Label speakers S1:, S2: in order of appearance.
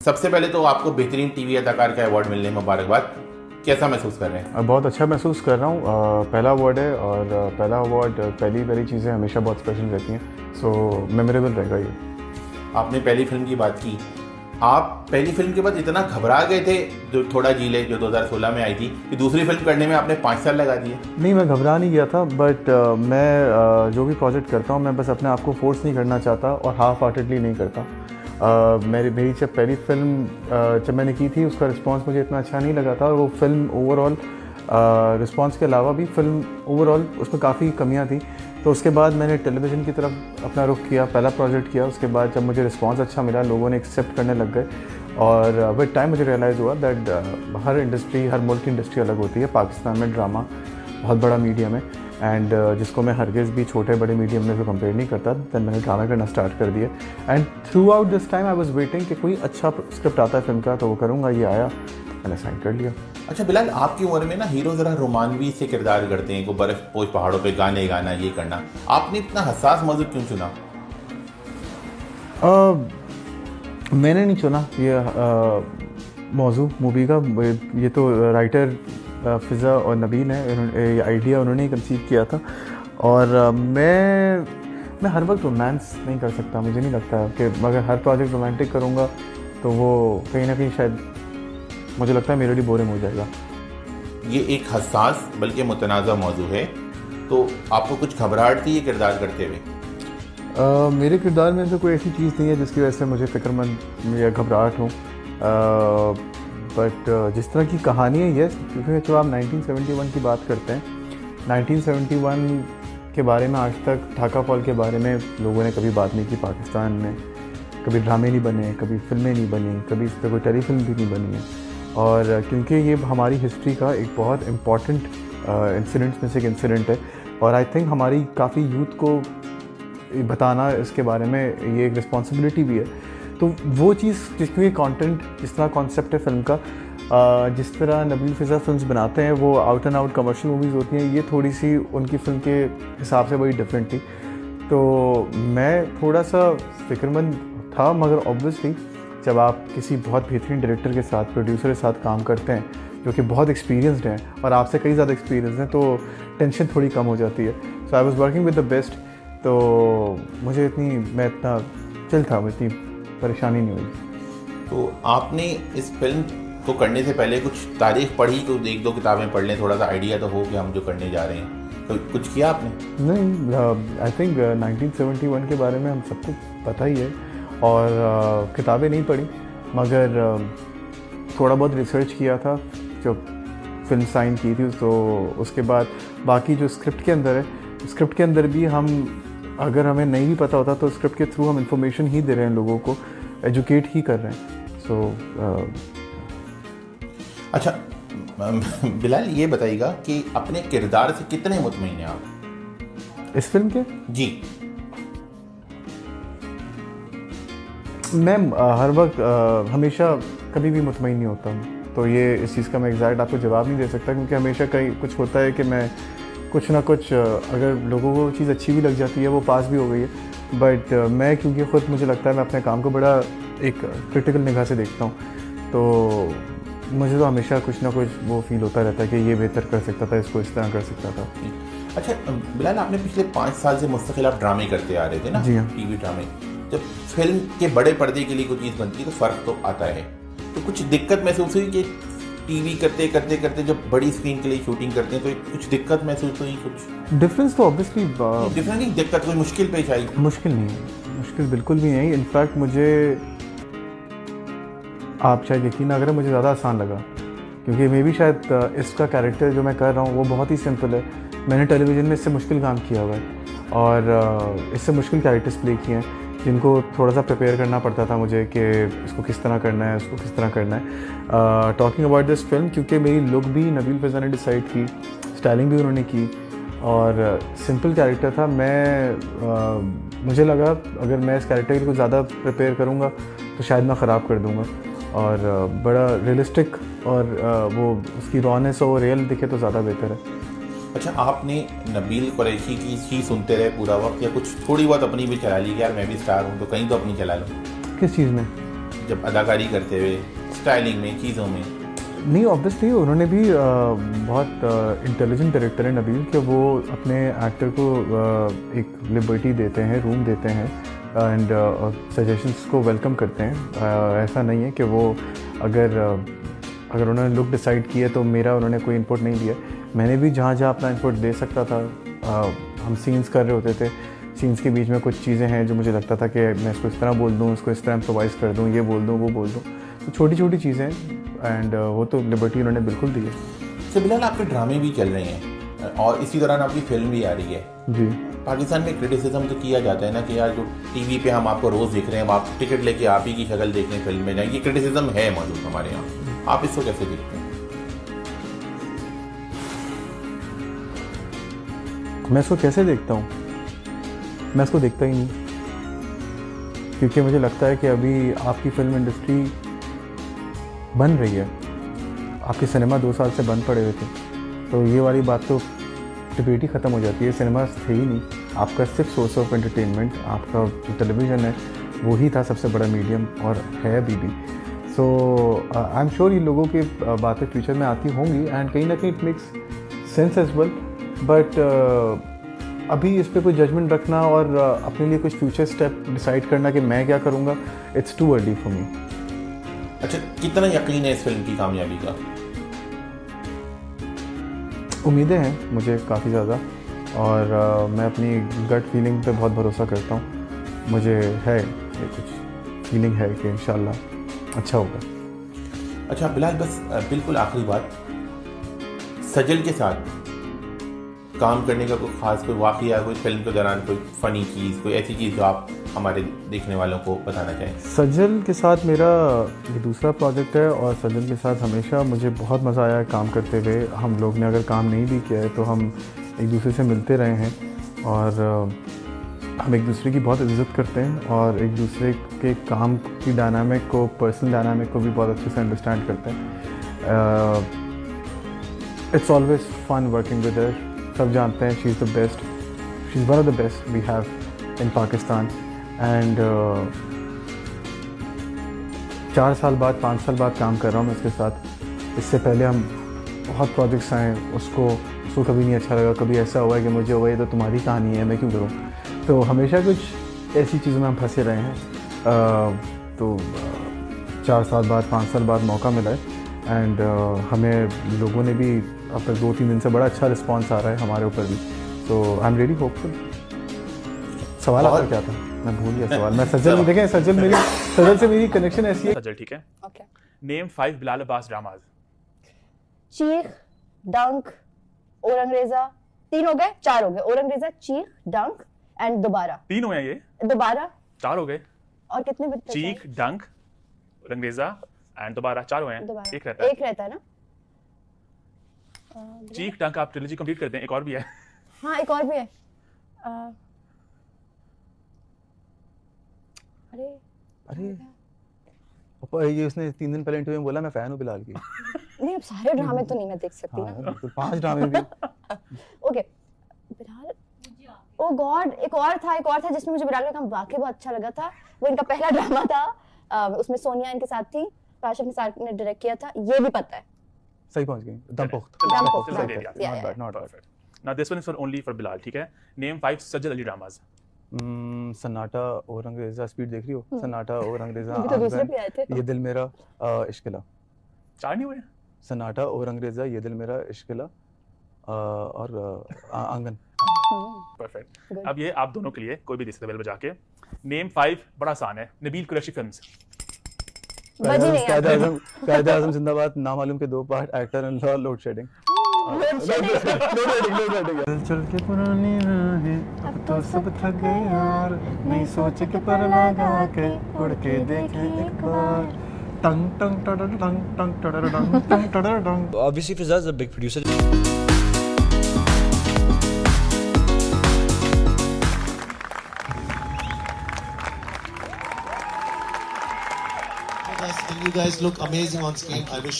S1: सबसे पहले तो आपको बेहतरीन टीवी अदाकार का अवार्ड मिलने में मुबारकबाद। कैसा महसूस कर रहे हैं?
S2: बहुत अच्छा महसूस कर रहा हूँ। पहला अवार्ड है और पहला अवार्ड पहली चीज़ें हमेशा बहुत स्पेशल रहती हैं, सो मेमोरेबल रहेगा ये।
S1: आपने पहली फिल्म की बात की, आप पहली फिल्म के बाद इतना घबरा गए थे जो थोड़ा जीले जो 2016 में आई थी कि दूसरी फिल्म करने में आपने 5 साल लगा दिए।
S2: नहीं, मैं घबरा नहीं गया था, बट मैं जो भी प्रोजेक्ट करता हूँ मैं बस अपने आप को फोर्स नहीं करना चाहता और हाफ हार्टेडली नहीं करता। मेरी जब पहली फिल्म जब मैंने की थी उसका रिस्पांस मुझे इतना अच्छा नहीं लगा था, और वो फिल्म ओवरऑल रिस्पांस के अलावा भी फिल्म ओवरऑल उसमें काफ़ी कमियां थी। तो उसके बाद मैंने टेलीविज़न की तरफ अपना रुख किया, पहला प्रोजेक्ट किया। उसके बाद जब मुझे रिस्पांस अच्छा मिला, लोगों ने एक्सेप्ट करने लग गए, और विद टाइम मुझे रियलाइज़ हुआ दैट हर इंडस्ट्री, हर मुल्क की इंडस्ट्री अलग होती है। पाकिस्तान में ड्रामा बहुत बड़ा मीडियम है, एंड जिसको मैं हरगिज़ भी छोटे बड़े मीडियम में भी कंपेयर नहीं करता। दैन मैंने ड्रामा करना स्टार्ट कर दिया, and through out this time I was waiting कि कोई अच्छा स्क्रिप्ट आता है फिल्म का तो वो करूँगा। ये आया, मैंने साइन कर लिया।
S1: अच्छा बिलाल, आपकी उम्र में ना हीरो ज़रा रोमानवी से किरदार करते हैं, को बर्फ़ पोश पहाड़ों पे गाने गाना, ये करना। आपने इतना हसास मौजू क्यों चुना?
S2: मैंने नहीं चुना ये मौजू मूवी का, ये तो राइटर फ़िज़ा और नबील है, ये आइडिया उन्होंने ही कंसीव किया था। और मैं हर वक्त रोमांस नहीं कर सकता। मुझे नहीं लगता कि अगर हर प्रोजेक्ट रोमांटिक करूँगा तो वो कहीं ना कहीं शायद मुझे लगता है मेरे लिए बोरिंग हो जाएगा।
S1: ये एक हसास बल्कि मुतनाज़ा मौजू है, तो आपको कुछ घबराहट थी ये किरदार करते हुए?
S2: मेरे किरदार में से कोई ऐसी चीज़ नहीं है जिसकी वजह से मुझे फ़िक्रमंद या घबराहट हो, बट जिस तरह की कहानी है ये, क्योंकि जब आप 1971 की बात करते हैं, 1971 के बारे में आज तक ढाका फॉल के बारे में लोगों ने कभी बात नहीं की। पाकिस्तान में कभी ड्रामे नहीं बने, कभी फिल्में नहीं बनी, कभी इस पर कोई टेलीफिल्म भी नहीं बनी है। और क्योंकि ये हमारी हिस्ट्री का एक बहुत इम्पॉर्टेंट इंसिडेंट्स में से एक इंसिडेंट है, और आई थिंक हमारी काफ़ी यूथ को बताना इसके बारे में ये एक रिस्पॉन्सिबिलिटी भी है। तो वो चीज़ जिसमें ये कंटेंट, जिस तरह कॉन्सेप्ट है फिल्म का, जिस तरह नबील फ़िज़ा फिल्म्स बनाते हैं, वो out and out commercial movies होती हैं, ये थोड़ी सी उनकी फ़िल्म के हिसाब से बड़ी डिफरेंट थी। तो मैं थोड़ा सा फ़िक्रमंद था, मगर ऑब्वियसली जब आप किसी बहुत बेहतरीन डायरेक्टर के साथ, प्रोड्यूसर के साथ काम करते हैं जो कि बहुत एक्सपीरियंसड हैं और आपसे कई ज़्यादा एक्सपीरियंस हैं, तो टेंशन थोड़ी कम हो जाती है। So I was working with the best, तो मैं इतना चिल था, मुझे इतनी परेशानी नहीं हुई।
S1: तो आपने इस फिल्म को करने से पहले कुछ तारीख पढ़ी, तो एक दो किताबें पढ़ लें, थोड़ा सा आइडिया तो हो कि हम जो करने जा रहे हैं, तो कुछ किया आपने?
S2: नहीं, आई थिंक 1971 के बारे में हम सबको पता ही है, और किताबें नहीं पढ़ी, मगर थोड़ा बहुत रिसर्च किया था जब फिल्म साइन की थी। तो उसके बाद बाकी जो स्क्रिप्ट के अंदर है, स्क्रिप्ट के अंदर भी हम, अगर हमें नहीं भी पता होता तो स्क्रिप्ट के थ्रू हम इंफॉर्मेशन ही दे रहे हैं, लोगों को एजुकेट ही कर रहे हैं। सो
S1: अच्छा बिलाल, ये बताइएगा कि अपने किरदार से कितने मुतमईन हैं आप
S2: इस फिल्म के?
S1: जी।
S2: मैं हर वक्त हमेशा कभी भी मुतमईन नहीं होता हूँ, तो ये इस चीज़ का मैं एग्जैक्ट आपको जवाब नहीं दे सकता, क्योंकि हमेशा कहीं कुछ होता है कि मैं कुछ ना कुछ, अगर लोगों को चीज़ अच्छी भी लग जाती है, वो पास भी हो गई है, बट मैं क्योंकि ख़ुद मुझे लगता है मैं अपने काम को बड़ा एक क्रिटिकल निगाह से देखता हूँ, तो मुझे तो हमेशा कुछ ना कुछ वो फील होता रहता है कि ये बेहतर कर सकता था, इसको इस तरह कर सकता था।
S1: अच्छा बिलाल, आपने पिछले 5 साल से मुस्तकिल आप ड्रामे करते आ रहे थे ना?
S2: जी हाँ।
S1: टीवी ड्रामे, जब फिल्म के बड़े पर्दे के लिए कोई चीज़ बनती है तो फ़र्क तो आता है। तो कुछ दिक्कत महसूस हुई कि टीवी करते करते करते जब बड़ी स्क्रीन के लिए शूटिंग करते हैं तो कुछ दिक्कत महसूस हुई? कुछ
S2: डिफरेंस तो ऑब्वियसली
S1: डिफरेंस नहीं, दिक्कत कोई मुश्किल पेश आई?
S2: मुश्किल नहीं है, मुश्किल बिल्कुल भी नहीं। इनफैक्ट मुझे, आप शायद यकीन ना करें, मुझे ज़्यादा आसान लगा, क्योंकि मे भी शायद इसका कैरेक्टर जो मैं कर रहा हूँ वो बहुत ही सिंपल है। मैंने टेलीविज़न में इससे मुश्किल काम किया हुआ है, और इससे मुश्किल कैरेक्टर्स प्ले किए हैं, जिनको थोड़ा सा प्रिपेयर करना पड़ता था मुझे कि इसको किस तरह करना है, उसको किस तरह करना है। टॉकिंग अबाउट दिस फिल्म, क्योंकि मेरी लुक भी नबील फ़िज़ा ने डिसाइड की, स्टाइलिंग भी उन्होंने की, और सिंपल कैरेक्टर था। मुझे लगा अगर मैं इस कैरेक्टर को ज़्यादा प्रिपेयर करूँगा तो शायद मैं ख़राब कर दूँगा, और बड़ा रियलिस्टिक और वो उसकी रॉनेस और रियल दिखे तो ज़्यादा बेहतर है।
S1: अच्छा, आपने नबील कुरैशी की ही सुनते रहे पूरा वक्त, या कुछ थोड़ी बहुत अपनी भी चला ली कि यार मैं भी स्टार हूँ तो कहीं तो अपनी चला लूँ?
S2: किस चीज़ में?
S1: जब अदाकारी करते हुए, स्टाइलिंग में, चीज़ों में?
S2: नहीं, ऑब्वियसली उन्होंने भी बहुत इंटेलिजेंट डायरेक्टर है नबील, कि वो अपने एक्टर को एक लिबर्टी देते हैं, रूम देते हैं एंड सजेशंस को वेलकम करते हैं। ऐसा नहीं है कि वो अगर उन्होंने लुक डिसाइड किया तो मेरा उन्होंने कोई इनपुट नहीं दिया। मैंने भी जहाँ जहाँ अपना इनपुट दे सकता था, हम सीन्स कर रहे होते थे, सीन्स के बीच में कुछ चीज़ें हैं जो मुझे लगता था कि मैं इसको इस तरह बोल दूँ, इसको इस तरह इम्प्रोवाइज़ कर दूँ, ये बोल दूँ, वो बोल दूँ, तो छोटी छोटी चीज़ें एंड वो तो लिबर्टी उन्होंने बिल्कुल दी है।
S1: तो बिलाल, आपके ड्रामे भी चल रहे हैं और इसी दौरान आपकी फिल्म भी आ रही है
S2: जी।
S1: पाकिस्तान में क्रिटिसिज्म तो किया जाता है ना कि यार जो टीवी पे हम आपको रोज़ देख रहे हैं, आप टिकट लेके आप ही की शक्ल देखने फिल्म में जाएं, ये क्रिटिसिज्म है मौजूद हमारे यहाँ, आप इसको कैसे देखते हैं?
S2: मैं इसको कैसे देखता हूँ? मैं इसको देखता ही नहीं, क्योंकि मुझे लगता है कि अभी आपकी फिल्म इंडस्ट्री बन रही है, आपके सिनेमा 2 साल से बंद पड़े हुए थे, तो ये वाली बात तो डिबेट ही ख़त्म हो जाती है। सिनेमा थे ही नहीं, आपका सिर्फ सोर्स ऑफ एंटरटेनमेंट आपका जो टेलीविज़न है वो ही था सबसे बड़ा मीडियम, और है अभी भी। सो आई एम श्योर ये लोगों की बातें फ्यूचर में आती होंगी एंड कहीं ना कहीं it makes sense as well, but अभी इस पर कोई जजमेंट रखना और अपने लिए कुछ फ्यूचर स्टेप डिसाइड करना कि मैं क्या करूँगा, it's too early for me.
S1: अच्छा, कितना यकीन है इस फिल्म की कामयाबी का?
S2: उम्मीदें हैं मुझे काफ़ी ज़्यादा, और मैं अपनी गट फीलिंग पे बहुत भरोसा करता हूँ। मुझे है ये कुछ फीलिंग है कि इंशाल्लाह अच्छा होगा।
S1: अच्छा बिलाल, बस बिल्कुल आखिरी बात, सजल के साथ काम करने का कोई ख़ास कोई वाक़या, कोई फिल्म के दौरान कोई फ़नी चीज़, कोई ऐसी चीज़ जो आप हमारे देखने वालों को बताना चाहें?
S2: सजल के साथ मेरा ये दूसरा प्रोजेक्ट है, और सजल के साथ हमेशा मुझे बहुत मज़ा आया है काम करते हुए। हम लोग ने अगर काम नहीं भी किया है तो हम एक दूसरे से मिलते रहे हैं, और हम एक दूसरे की बहुत इज़्ज़त करते हैं, और एक दूसरे के काम की डायनामिक को, पर्सनल डायनामिक को भी बहुत अच्छे से अंडरस्टैंड करते हैं। It's always fun working with her. सब जानते हैं she is the best, she is one of the best we have in Pakistan. And 4 साल बाद, 5 साल बाद काम कर रहा हूँ मैं उसके साथ। इससे पहले हम बहुत प्रोजेक्ट्स आए, उसको कभी नहीं अच्छा लगा, कभी ऐसा हुआ कि मुझे हुआ ये तो तुम्हारी कहानी है, मैं क्यों करूँ। तो हमेशा कुछ ऐसी चीज़ों में हम फंसे रहे हैं। तो 4 साल बाद, 5 साल बाद मौका मिला है, एंड हमें लोगों ने भी अब तक 2-3 दिन से बड़ा अच्छा रिस्पॉन्स आ रहा है हमारे ऊपर भी। तो आई एम रियली होपफुल। सवाल आपका क्या था? मैं भूल गया सवाल। मैं सजल में, देखें सजल से मेरी कनेक्शन ऐसी है।
S3: सजल, ठीक है। Okay, name 5 Bilal Abbas dramas.
S4: चीख, डंक, औरंगरेजा। 3 हो गए, 4 हो गए। औरंगरेजा, चीख, डंक एंड दोबारा।
S3: 3 हो गए ये?
S4: दोबारा
S3: 4 हो गए।
S4: और कितने बचते?
S3: चीख, डंक, औरंगरेजा एंड दोबारा। 4 हो गए। एक रहता है ना। चीख, डंक आप ट्रिलॉजी कंप्लीट करते हैं, एक और भी है।
S4: हाँ, एक और भी है।
S2: अरे ये उसने 3 दिन पहले इंटरव्यू में बोला मैं फैन हूँ बिलाल की।
S4: नहीं, अब सारे ड्रामे तो नहीं मैं देख सकती ना।
S2: तो 5 ड्रामे भी।
S4: ओके, बिलाल, ओ गॉड, एक और था जिसमें मुझे बिलाल का काम वाकई बहुत अच्छा लगा था। वो इनका पहला ड्रामा था, उसमें सोनिया इनके साथ थी, काशिफ निसार ने डायरेक्ट किया था, ये भी पता है।
S2: सही पहुंच गई। Dum pukht.
S3: Not bad. Now this one is for only for Bilal, ठीक है। Name 5 Sajjad Ali dramas.
S2: सन्नाटा और अंग्रेजा। स्पीड देख रही हो? सन्नाटा और अंग्रेजा,
S4: तो दूसरे भी आए थे।
S2: ये दिल मेरा, इश्किला।
S3: 4 नहीं हुए?
S2: सन्नाटा और अंग्रेजा, ये दिल मेरा, इश्किला और आंगन।
S3: परफेक्ट। अब ये आप दोनों के लिए, कोई भी दे सकते बेल बजा के। नेम 5 बड़ा आसान है, नबील कुरैशी फिल्म्स।
S2: कायदे आज़म जिंदाबाद, नामालूम के 2 part, actor in law, load shedding. चल के पुरानी राहें अब तो सब थक गए यार, नहीं सोच के पर लगा के उड़ के देखे एक बार। टंग टंग tender tongue tongue tender tongue tongue tender tongue.
S5: Obviously Fizaz is a big producer.
S6: And you guys look amazing on screen. I wish